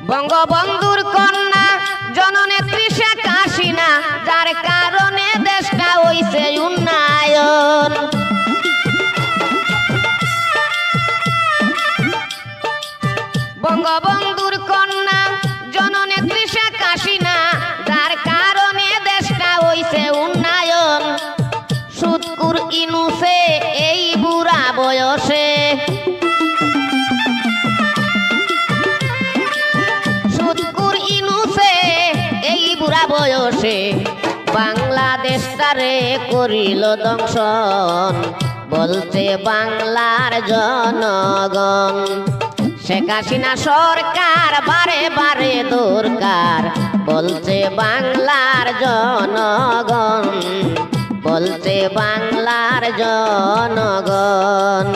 বঙ্গবন্ধুর কন্যা জননেত্রী শেখ হাসিনা, যার কারণে দেশটা হইছে উন্নয়ন। বঙ্গবন্ধুর কন্যা জননেত্রী শেখ হাসিনা, যার কারণে দেশটা হইছে উন্নয়ন। সুৎকুর ইনুসে এই বুড়া বয়সে, সুৎকুর ইনুসে এই বুড়া বয়সে বাংলাদেশটারে করিল দংশন, বলছে বাংলার জনগণ। শেখ হাসিনা সরকার বারে বারে দরকার, বলছে বাংলার জনগণ, বলছে বাংলার জনগণ।